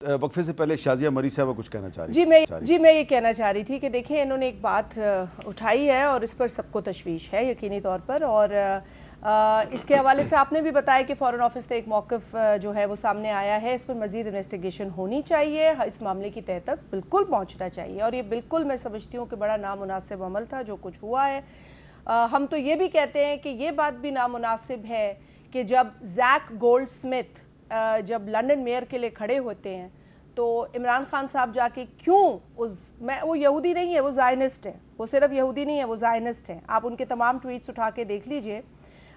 वक्फे से पहले शाजिया मरी साहब कुछ कहना चाह रही मैं ये कहना चाह रही थी कि देखिए इन्होंने एक बात उठाई है और इस पर सबको तशवीश है यकीनी तौर पर। और इसके हवाले से आपने भी बताया कि फ़ॉरेन ऑफिस से एक मौक़िफ़ जो है वो सामने आया है। इस पर मज़ीद इन्वेस्टिगेशन होनी चाहिए, इस मामले की तह तक बिल्कुल पहुँचना चाहिए। और ये बिल्कुल मैं समझती हूँ कि बड़ा नामुनासिब अमल था जो कुछ हुआ है। हम तो ये भी कहते हैं कि ये बात भी नामुनासिब है कि जब जैक गोल्डस्मिथ जब लंदन मेयर के लिए खड़े होते हैं तो इमरान खान साहब जाके क्यों वो यहूदी नहीं है, वो ज़ायनिस्ट है, वो सिर्फ यहूदी नहीं है, वो ज़ायनिस्ट है। आप उनके तमाम ट्वीट्स उठा के देख लीजिए।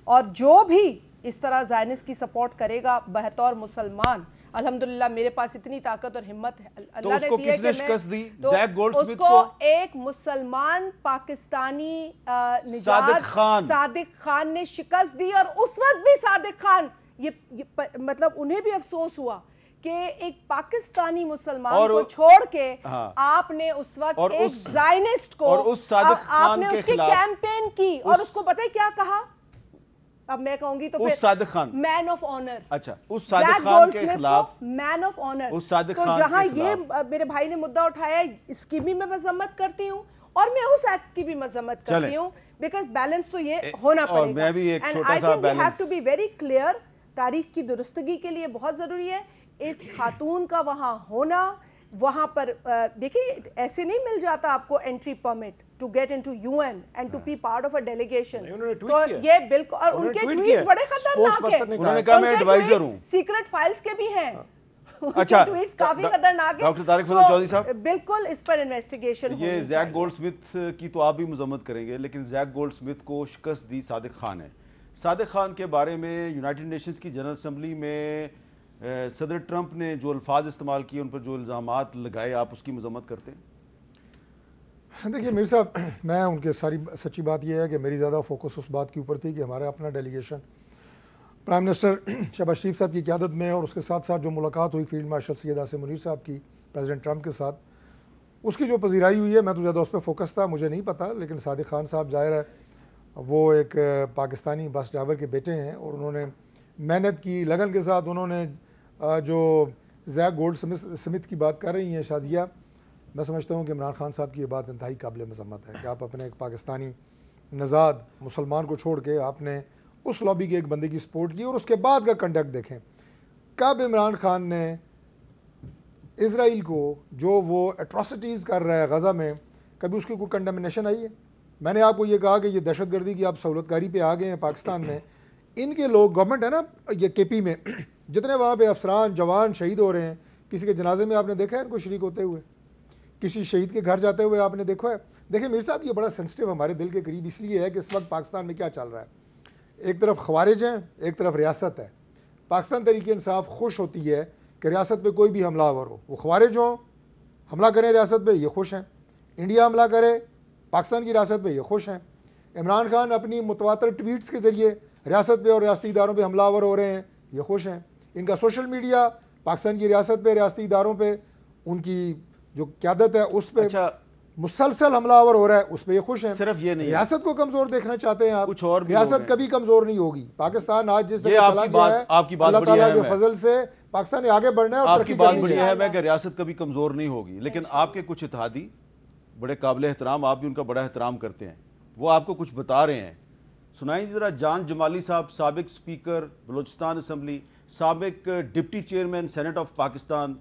और जो भी इस तरह ज़ायनिस्ट की सपोर्ट करेगा बतौर मुसलमान, अल्हम्दुलिल्लाह मेरे पास इतनी ताकत और हिम्मत है, अल्लाह ने दी है कि मैं उसको एक मुसलमान पाकिस्तानी सादिक खान ने शिकस्त दी। और उस वक्त भी सादिक खान ये मतलब उन्हें भी अफसोस हुआ कि एक पाकिस्तानी मुसलमान को छोड़ के आपने उस वक्त एक ज़ायनिस्ट को और उस सादिक खान आपने उसकी कैंपेन की और उसको पता है क्या कहा? अब मैं कहूंगी तो फिर Sadiq Khan man of honour. अच्छा, उस सादिक खान के खिलाफ मैन ऑफ ऑनर, उस सादिक खान तो जहां ये मेरे भाई ने मुद्दा उठाया इसकी भी मैं मजम्मत करती हूँ और मैं उस एक्ट की भी मजम्मत करती हूँ, बिकॉज बैलेंस तो ये होना पड़ेगा। मैं भी एक छोटा सा balance, we have to be very clear, तारीख की दुरुस्तगी के लिए बहुत ज़रूरी है एक खातून का वहाँ होना। वहाँ पर देखिए ऐसे नहीं मिल जाता आपको entry permit to get into UN and to be part of a delegation. तो ये बिल्कुल, और उनके ट्वीट्स बड़े खतरनाक हैं। उन्होंने कहा मैं एडवाइजर हूँ, सीक्रेट फाइल्स के भी हैं। अच्छा, ट्वीट्स काफी खतरनाक है। डॉक्टर तारिक फजल चौधरी साहब, बिल्कुल इस पर इन्वेस्टिगेशन होनी चाहिए। ये जैक गोल्डस्मिथ की तो आप भी मजम्मत करेंगे, लेकिन जैक गोल्डस्मिथ को शिकस्त दी सादिक खान है। सादिक खान के बारे में यूनाइटेड नेशंस की जनरल असम्बली में सदर ट्रंप ने जो अल्फाज इस्तेमाल किए, उन पर जो इल्ज़ामात लगाए, आप उसकी मजम्मत करते हैं? देखिए मीर साहब, मैं उनके सारी सच्ची बात यह है कि मेरी ज़्यादा फोकस उस बात के ऊपर थी कि हमारा अपना डेलीगेशन प्राइम मिनिस्टर शहबाज शरीफ साहब की क़यादत में और उसके साथ साथ जो मुलाकात हुई फील्ड मार्शल सैयद आसिम मुनीर साहब की प्रेसिडेंट ट्रंप के साथ, उसकी जो पजीराई हुई है, मैं तो ज़्यादा उस पर फोकस था। मुझे नहीं पता, लेकिन सादिक खान साहब जाहिर है वो एक पाकिस्तानी बस ड्राइवर के बेटे हैं और उन्होंने मेहनत की, लगन के साथ उन्होंने जो जैक गोल्डस्मिथ की बात कर रही हैं शाजिया, मैं समझता हूँ कि इमरान खान साहब की ये बात इंतहाई काबिल मज़म्मत है कि आप अपने एक पाकिस्तानी नज़ाद मुसलमान को छोड़ के आपने उस लॉबी के एक बंदे की सपोर्ट की। और उसके बाद का कंडक्ट देखें, कब इमरान खान ने इसराइल को जो वो एट्रॉसिटीज़ कर रहा है गज़ा में, कभी उसकी कोई कंडेमिनेशन आई है? मैंने आपको ये कहा कि ये दहशतगर्दी की आप सहूलतकारी पे आ गए हैं पाकिस्तान में। इनके लोग, गवर्नमेंट है ना ये केपी में, जितने वहाँ पे अफसरान जवान शहीद हो रहे हैं, किसी के जनाजे में आपने देखा है इनको शरीक होते हुए? किसी शहीद के घर जाते हुए आपने देखा है? देखिए मीर साहब, ये बड़ा सेंसिटिव हमारे दिल के करीब इसलिए है कि इस वक्त पाकिस्तान में क्या चल रहा है। एक तरफ खवारिज हैं, एक तरफ रियासत है। पाकिस्तान तहरीक इंसाफ खुश होती है कि रियासत पर कोई भी हमलावर हो, वो खवारिज हों, हमला करें रियासत पर, ये खुश हैं। इंडिया हमला करे पाकिस्तान की रियासत पे, ये खुश हैं। इमरान खान अपनी मुतवातर ट्वीट्स के ज़रिए रियासत पे और रियासती इदारों पे हमलावर हो रहे हैं, ये खुश हैं। इनका सोशल मीडिया पाकिस्तान की रियासत पे, रियासती इदारों पे, उनकी जो क़यादत है उस पर मुसलसल हमलावर हो रहा है, उस पर ये खुश हैं। सिर्फ ये नहीं, रियासत को कमज़ोर देखना चाहते हैं आप, कुछ और रियासत कभी कमज़ोर नहीं होगी। पाकिस्तान आज जिस तरह आपकी बात अल्लाह ताला के फजल से पाकिस्तान ने आगे बढ़ना है और आपकी बात बढ़िया है कि रियासत कभी कमज़ोर नहीं होगी। लेकिन आपके कुछ इत्तेहादी बड़े काबिल एहतराम, आप भी उनका बड़ा एहतराम करते हैं, वो आपको कुछ बता रहे हैं, सुनाइए ज़रा। जान जमाली साहब, साबिक स्पीकर बलूचिस्तान असम्बली, साबिक deputy chairman senate of Pakistan,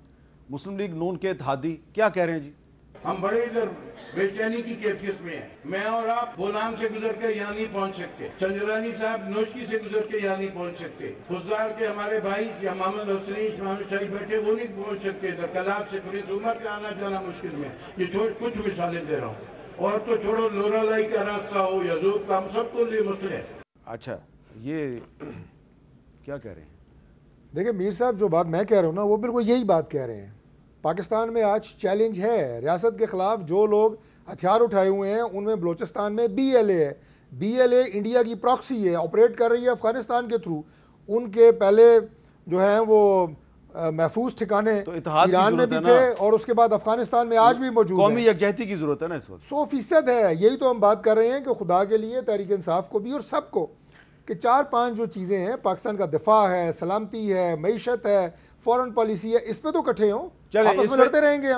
Muslim League Noon के इत्तेहादी, क्या कह रहे हैं जी? हम बड़े इधर बेचैनी की कैफियत में हैं। मैं और आप बोलान से गुजर के यहाँ नहीं पहुँच सकते, चंद्रानी साहब नोशकी से गुजर के यहाँ नहीं पहुँच सकते, खुजदार के हमारे भाई मोहम्मद हसनी मोहम्मद शाही बैठे, वो नहीं पहुँच सकते इधर। कलाब से प्रिंस उमर का आना जाना मुश्किल में। ये कुछ मिसालें दे रहा हूँ। और तो छोड़ो, लोरालाई का रास्ता हो, यजूब का, हम सबको लिए मसले हैं। अच्छा, ये क्या कह रहे हैं? देखिए मीर साहब, जो बात मैं कह रहा हूँ ना, वो बिल्कुल यही बात कह रहे हैं। पाकिस्तान में आज चैलेंज है रियासत के ख़िलाफ़। जो लोग हथियार उठाए हुए हैं उनमें बलूचिस्तान में BLA है। BLA इंडिया की प्रॉक्सी है, ऑपरेट कर रही है अफ़गानिस्तान के थ्रू। उनके पहले जो हैं वो महफूज ठिकाने तो ईरान में भी थे और उसके बाद अफ़गानिस्तान में आज भी मौजूद है। कौमी यकजहती की ज़रूरत है ना इस वक्त, 100% है। यही तो हम बात कर रहे हैं कि खुदा के लिए तहरीक इंसाफ को भी और सबको कि 4-5 जो चीज़ें हैं, पाकिस्तान का दिफा है, सलामती है, मईशत है, फॉरेन पॉलिसी है, इस पे तो इकट्ठे हो, चले, आपस इस में पे- लड़ते रहेंगे हम।